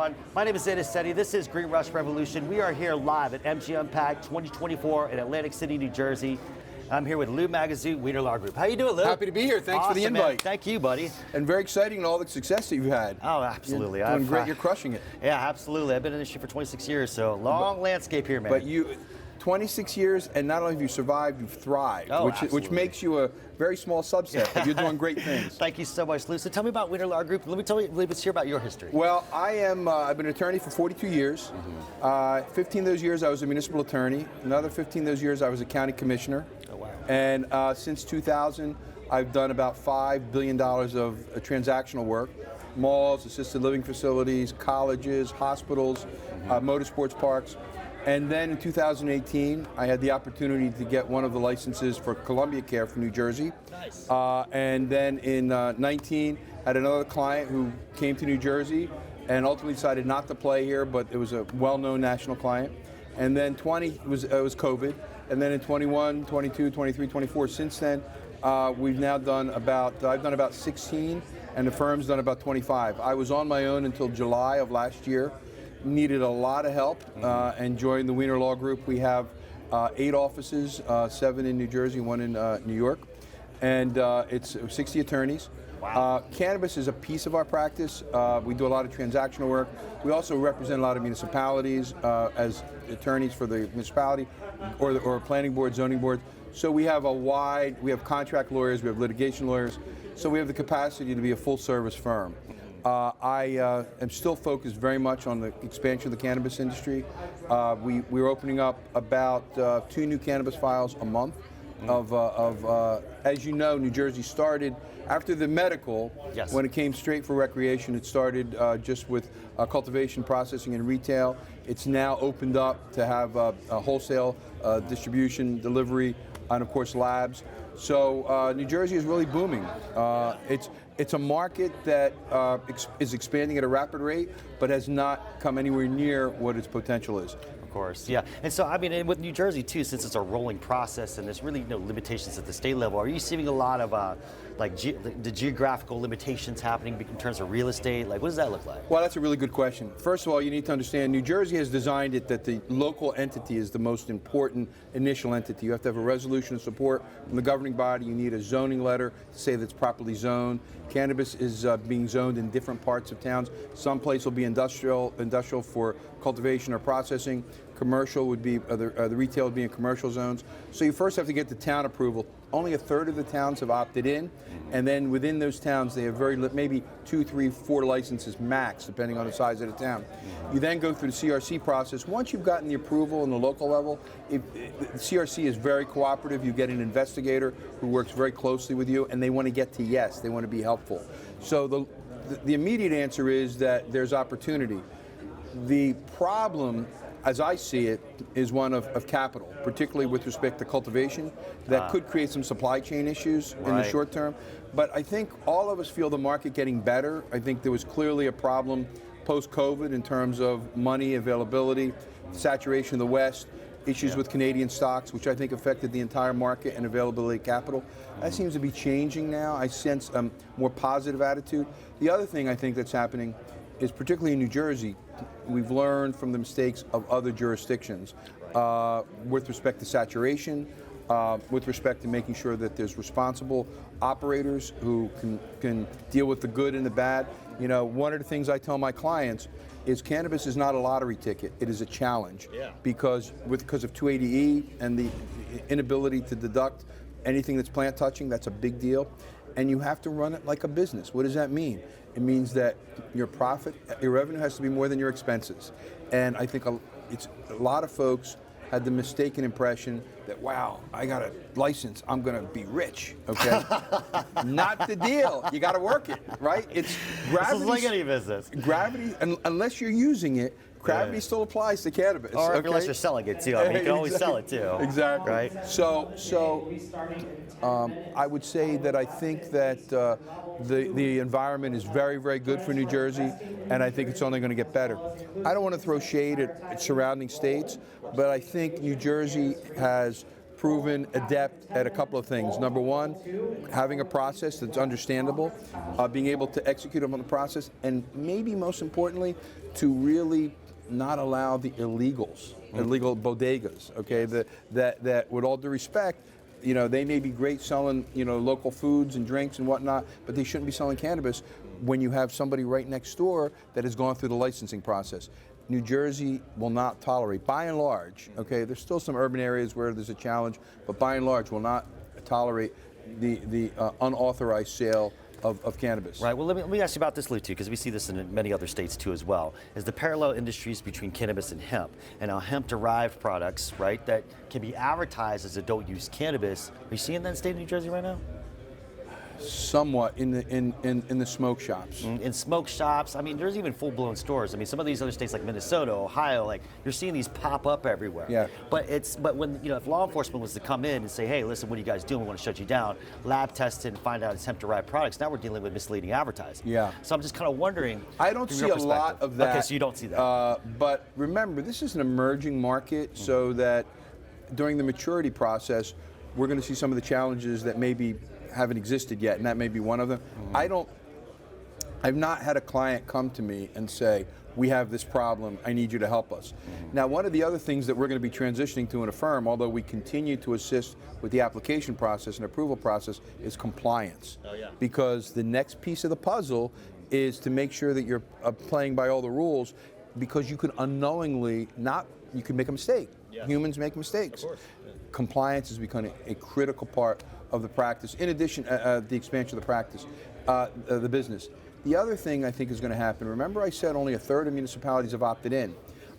everyone. My name is Zeta Ceti. This is Green Rush Revolution. We are here live at MJUnpacked 2024 in Atlantic City, New Jersey. I'm here with Lou Magazzu, Weiner Law Group. How you doing, Lou? Happy to be here. Thanks for the invite. Man. Thank you, buddy. And very exciting and all the success that you've had. Oh, absolutely. You're doing great. You're crushing it. Yeah, absolutely. I've been in this shit for 26 years, so long landscape here, man. But you, 26 years, and not only have you survived, you've thrived, which makes you a very small subset, but you're doing great things. Thank you so much, Lou. So tell me about Weiner Law Group. Let's hear about your history. Well, I've been an attorney for 42 years. 15 of those years I was a municipal attorney. Another 15 of those years I was a county commissioner. Oh, wow. And since 2000, I've done about $5 billion of transactional work. Malls, assisted living facilities, colleges, hospitals, motorsports parks. And then in 2018, I had the opportunity to get one of the licenses for Columbia Care for New Jersey. Nice. And then in 19, had another client who came to New Jersey and ultimately decided not to play here, but it was a well-known national client. And then 20 was COVID. And then in 21, 22, 23, 24, since then, we've now done I've done about 16, and the firm's done about 25. I was on my own until July of last year. Needed a lot of help and joined the Weiner Law Group. We have 8 offices, 7 in New Jersey, 1 in New York, and it's 60 attorneys. Wow. Cannabis is a piece of our practice. We do a lot of transactional work. We also represent a lot of municipalities as attorneys for the municipality or planning board, zoning board. So we have we have contract lawyers, we have litigation lawyers, so we have the capacity to be a full-service firm. I am still focused very much on the expansion of the cannabis industry. We're opening up about 2 new cannabis files a month. As you know, New Jersey started after the medical. Yes. When it came straight for recreation, it started just with cultivation, processing, and retail. It's now opened up to have a wholesale distribution, delivery, and of course labs. So New Jersey is really booming. It's a market that is expanding at a rapid rate, but has not come anywhere near what its potential is. Of course, yeah. And so, I mean, and with New Jersey too, since it's a rolling process and there's really no limitations at the state level, are you seeing a lot of the geographical limitations happening in terms of real estate? Like, what does that look like? Well, that's a really good question. First of all, you need to understand New Jersey has designed it that the local entity is the most important initial entity. You have to have a resolution of support from the governing body. You need a zoning letter to say that it's properly zoned. Cannabis is being zoned in different parts of towns. Some place will be industrial for cultivation or processing. Commercial would be, the retail would be in commercial zones. So you first have to get the town approval. Only 1/3 of the towns have opted in, and then within those towns they have maybe 2, 3, 4 licenses max, depending on the size of the town. You then go through the CRC process. Once you've gotten the approval on the local level, the CRC is very cooperative. You get an investigator who works very closely with you, and they want to get to yes. They want to be helpful. So the immediate answer is that there's opportunity. The problem, as I see it, is one of capital, particularly with respect to cultivation, that could create some supply chain issues in the short term. But I think all of us feel the market getting better. I think there was clearly a problem post-COVID in terms of money availability, saturation of the West, issues with Canadian stocks, which I think affected the entire market and availability of capital. That seems to be changing now. I sense a more positive attitude. The other thing I think that's happening is, particularly in New Jersey, we've learned from the mistakes of other jurisdictions with respect to saturation, with respect to making sure that there's responsible operators who can deal with the good and the bad. You know, one of the things I tell my clients is cannabis is not a lottery ticket. It is a challenge. Yeah. Because of 280E and the inability to deduct anything that's plant touching, that's a big deal. And you have to run it like a business. What does that mean? It means that your revenue has to be more than your expenses. And I think a lot of folks had the mistaken impression that, wow, I got a license, I'm gonna be rich, okay? Not the deal. You gotta work it, right? It's gravity. This is like any business. Gravity, unless you're using it, gravity still applies to cannabis. Or unless you're selling it too. I mean, you can always sell it too. Exactly. Right? So I would say that I think that the environment is very, very good for New Jersey, and I think it's only going to get better. I don't want to throw shade at surrounding states, but I think New Jersey has proven adept at a couple of things. Number one, having a process that's understandable, being able to execute on the process, and maybe most importantly, to really not allow the illegals, illegal bodegas, okay, that with all due respect, you know, they may be great selling, you know, local foods and drinks and whatnot, but they shouldn't be selling cannabis when you have somebody right next door that has gone through the licensing process. New Jersey will not tolerate, by and large, okay, there's still some urban areas where there's a challenge, but by and large will not tolerate the unauthorized sale of cannabis. Right. Well, let me ask you about this, Lou, too, because we see this in many other states too as well. Is the parallel industries between cannabis and hemp, and now hemp-derived products, right, that can be advertised as adult-use cannabis. Are you seeing that in the state of New Jersey right now? Somewhat in the smoke shops. In smoke shops. I mean, there's even full-blown stores. I mean, some of these other states like Minnesota, Ohio, like you're seeing these pop up everywhere. Yeah. But when, you know, if law enforcement was to come in and say, hey, listen, what are you guys doing? We want to shut you down. Lab test it and find out it's hemp-derived products. Now we're dealing with misleading advertising. Yeah. So I'm just kind of wondering. I don't see a lot of that. Okay, so you don't see that. But remember, this is an emerging market, so that during the maturity process, we're going to see some of the challenges that maybe haven't existed yet, and that may be one of them. I've not had a client come to me and say, we have this problem, I need you to help us. Now, one of the other things that we're going to be transitioning to in a firm, although we continue to assist with the application process and approval process, is compliance. Oh, yeah. Because the next piece of the puzzle is to make sure that you're playing by all the rules, because you could unknowingly you could make a mistake. Yeah. Humans make mistakes. Of course. Yeah. Compliance is becoming a critical part of the practice, in addition the expansion of the practice, the business. The other thing I think is going to happen, remember I said only a third of municipalities have opted in.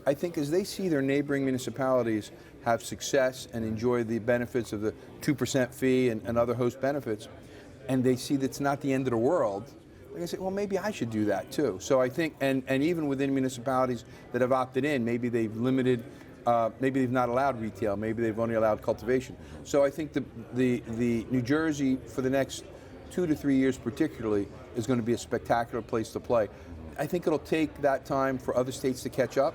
I think as they see their neighboring municipalities have success and enjoy the benefits of the 2% fee and other host benefits, and they see that's not the end of the world, they're going to say, well, maybe I should do that too. So I think, and even within municipalities that have opted in, maybe they've limited, maybe they've not allowed retail, maybe they've only allowed cultivation. So I think the New Jersey, for the next 2 to 3 years particularly, is going to be a spectacular place to play. I think it'll take that time for other states to catch up.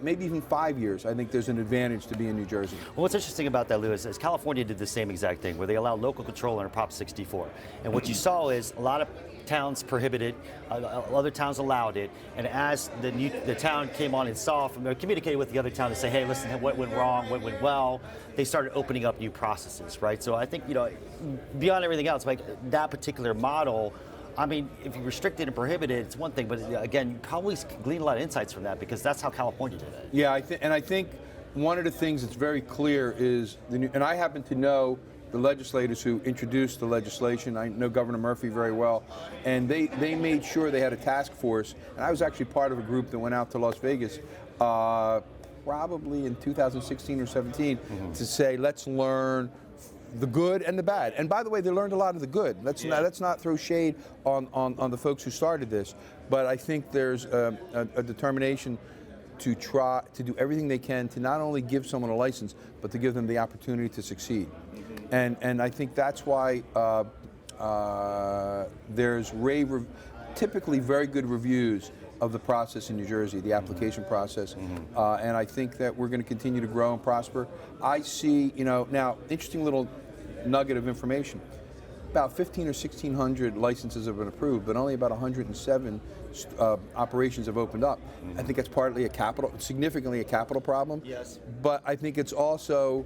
Maybe even 5 years. I think there's an advantage to be in New Jersey. Well, what's interesting about that, Lou, is California did the same exact thing, where they allowed local control under Prop 64. And what you saw is a lot of towns prohibited, other towns allowed it, and as the town came on and saw, communicated with the other town to say, hey, listen, what went wrong, what went well, they started opening up new processes, right? So I think, you know, beyond everything else, like that particular model, I mean, if you restrict it and prohibit it, it's one thing, but again, you probably glean a lot of insights from that, because that's how California did it. Yeah, I think one of the things that's very clear is, and I happen to know the legislators who introduced the legislation. I know Governor Murphy very well, and they made sure they had a task force, and I was actually part of a group that went out to Las Vegas probably in 2016 or 17 to say, let's learn the good and the bad. And by the way, they learned a lot of the good. Let's not throw shade on the folks who started this, but I think there's a determination to try to do everything they can to not only give someone a license, but to give them the opportunity to succeed. And I think that's why there's typically very good reviews of the process in New Jersey, the application process, and I think that we're going to continue to grow and prosper. I see, you know, now, interesting little nugget of information. About 1,500 or 1,600 licenses have been approved, but only about 107 operations have opened up. I think that's partly significantly a capital problem. Yes. But I think it's also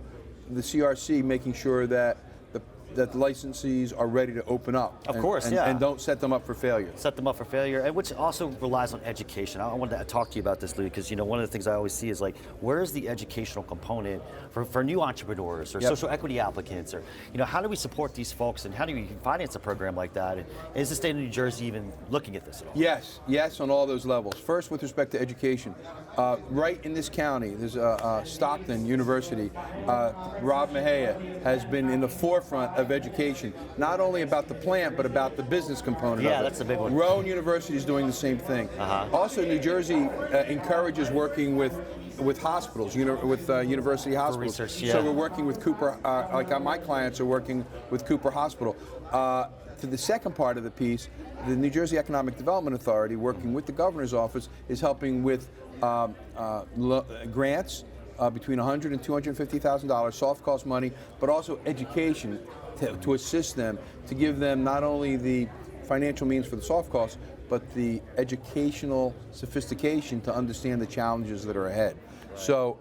the CRC making sure that the licensees are ready to open up. Of course, yeah. And don't set them up for failure. Set them up for failure, and which also relies on education. I wanted to talk to you about this, Lou, because, you know, one of the things I always see is, like, where is the educational component for new entrepreneurs or social equity applicants, or, you know, how do we support these folks, and how do we finance a program like that? And is the state of New Jersey even looking at this at all? Yes, on all those levels. First, with respect to education, right in this county, there's Stockton University. Rob Mejia has been in the forefront of education, not only about the plant, but about the business component of it. Yeah, that's a big one. Rowan University is doing the same thing. Also, New Jersey encourages working with hospitals, with university hospitals. For research, yeah. So we're working with Cooper, my clients are working with Cooper Hospital. To the second part of the piece, the New Jersey Economic Development Authority, working with the governor's office, is helping with grants between $100,000 and $250,000, soft cost money, but also education to assist them, to give them not only the financial means for the soft costs, but the educational sophistication to understand the challenges that are ahead. So,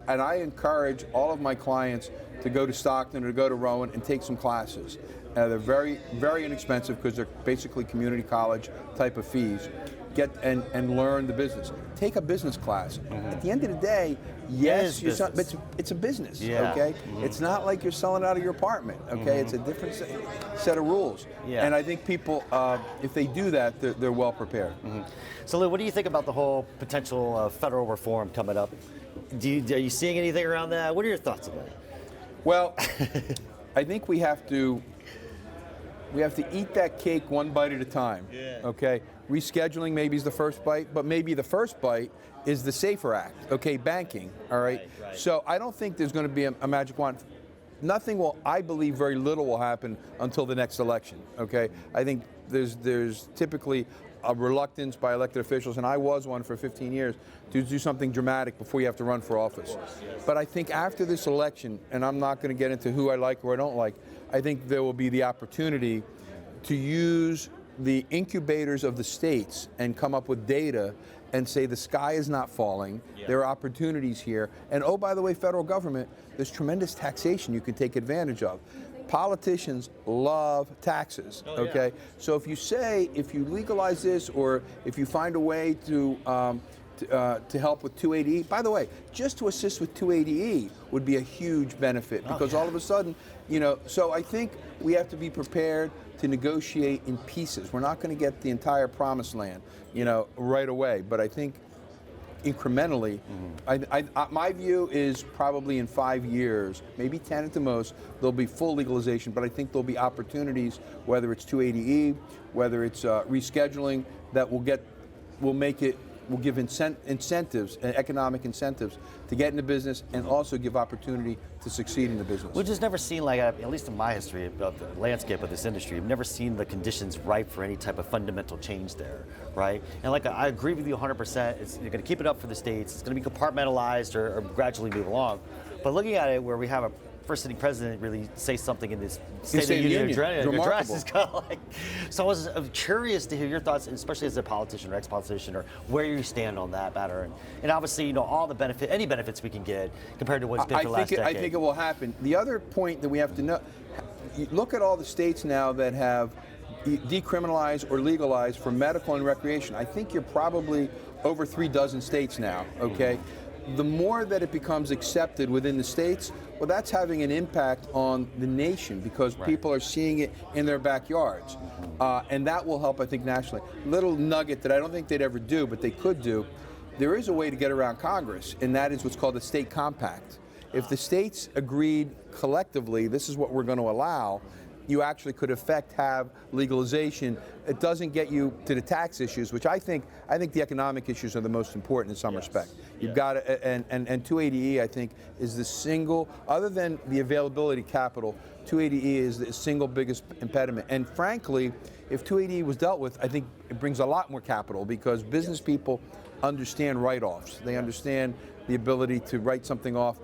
and I encourage all of my clients to go to Stockton or to go to Rowan and take some classes. They're very, very inexpensive because they're basically community college type of fees. Get and learn the business. Take a business class. At the end of the day, yes, it's a business. Yeah. Okay, it's not like you're selling out of your apartment. Okay, it's a different set of rules. Yeah. And I think people, if they do that, they're well prepared. So, Lou, what do you think about the whole potential federal reform coming up? Are you seeing anything around that? What are your thoughts about it? Well, I think we have to eat that cake one bite at a time. Yeah. Okay, rescheduling maybe is the first bite, but maybe the first bite is the SAFER Act. Okay, banking. All right. Right. So I don't think there's going to be a magic wand. Nothing will. I believe very little will happen until the next election. Okay. I think there's typically a reluctance by elected officials, and I was one for 15 years, to do something dramatic before you have to run for office. But I think after this election, and I'm not going to get into who I like or I don't like, I think there will be the opportunity to use the incubators of the states and come up with data and say the sky is not falling, there are opportunities here, and oh, by the way, federal government, there's tremendous taxation you can take advantage of. Politicians love taxes, okay? So if you legalize this, or if you find a way to help with 280E, by the way, just to assist with 280E would be a huge benefit, because all of a sudden, so I think we have to be prepared to negotiate in pieces. We're not going to get the entire promised land, right away, but I think incrementally. My view is probably in 5 years, maybe 10 at the most, there'll be full legalization, but I think there'll be opportunities, whether it's 280E, whether it's rescheduling, that will give incentives, economic incentives to get into business, and also give opportunity to succeed in the business. We've just never seen, at least in my history of the landscape of this industry, we've never seen the conditions ripe for any type of fundamental change there, right? And I agree with you 100%. You're going to keep it up for the states. It's going to be compartmentalized or gradually move along. But looking at it, where we have a first sitting president really say something in this State of the Union address is kind of like. So I was curious to hear your thoughts, especially as a politician or ex-politician, or where you stand on that matter, and obviously all the any benefits we can get compared to what's been for the last decade. I think it will happen. The other point that we have to know, look at all the states now that have decriminalized or legalized for medical and recreation. I think you're probably over 3 dozen states now. Okay. The more that it becomes accepted within the states, well, that's having an impact on the nation, because people are seeing it in their backyards. And that will help, I think, nationally. Little nugget that I don't think they'd ever do, but they could do. There is a way to get around Congress, and that is what's called a state compact. If the states agreed collectively, this is what we're going to allow, you actually could have legalization. It doesn't get you to the tax issues, which I think the economic issues are the most important in some respect. You've got to, and 280E, I think, is the single, other than the availability of capital, 280E is the single biggest impediment. And frankly, if 280E was dealt with, I think it brings a lot more capital, because business people understand write-offs. They understand the ability to write something off.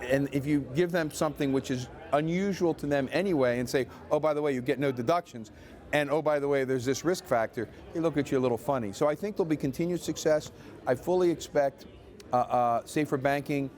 And if you give them something which is unusual to them anyway, and say, oh, by the way, you get no deductions, and oh, by the way, there's this risk factor, they look at you a little funny. So I think there'll be continued success. I fully expect safer banking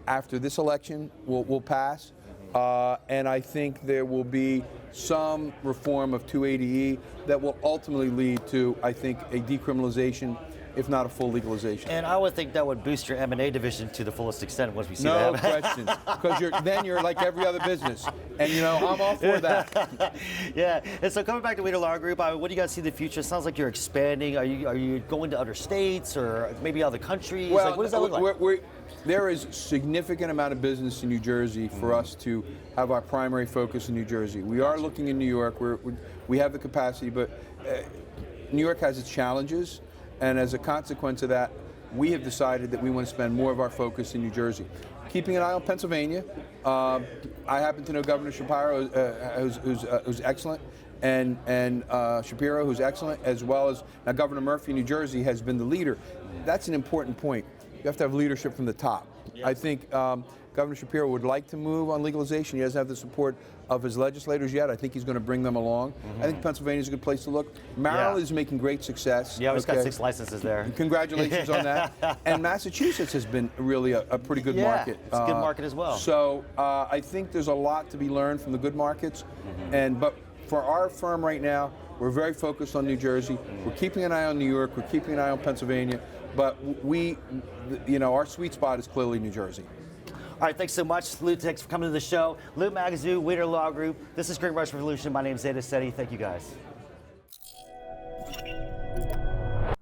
after this election will pass, and I think there will be some reform of 280E that will ultimately lead to, I think, a decriminalization, if not a full legalization. And I would think that would boost your M&A division to the fullest extent once we see that. No question, because then you're like every other business, and I'm all for that. Yeah, and so coming back to Weiner Law Group, what do you guys see the future? It sounds like you're expanding. Are you going to other states or maybe other countries? Well, what does that look like? There is significant amount of business in New Jersey for us to have our primary focus in New Jersey. We are looking in New York. We have the capacity, but New York has its challenges. And as a consequence of that, we have decided that we want to spend more of our focus in New Jersey. Keeping an eye on Pennsylvania. I happen to know Governor Shapiro, who's excellent, and Shapiro, who's excellent, as well as now Governor Murphy in New Jersey has been the leader. That's an important point. You have to have leadership from the top. I think Governor Shapiro would like to move on legalization. He doesn't have the support of his legislators yet. I think he's going to bring them along. I think Pennsylvania is a good place to look. Maryland is making great success. Yeah, we've got 6 licenses there. Congratulations on that. And Massachusetts has been really a pretty good market. It's a good market as well. So I think there's a lot to be learned from the good markets. But for our firm right now, we're very focused on New Jersey. We're keeping an eye on New York. We're keeping an eye on Pennsylvania. But our sweet spot is clearly New Jersey. All right, thanks so much, Lou, thanks for coming to the show. Lou Magazzu, Weiner Law Group. This is Green Rush Revolution. My name is Zeta Ceti. Thank you, guys.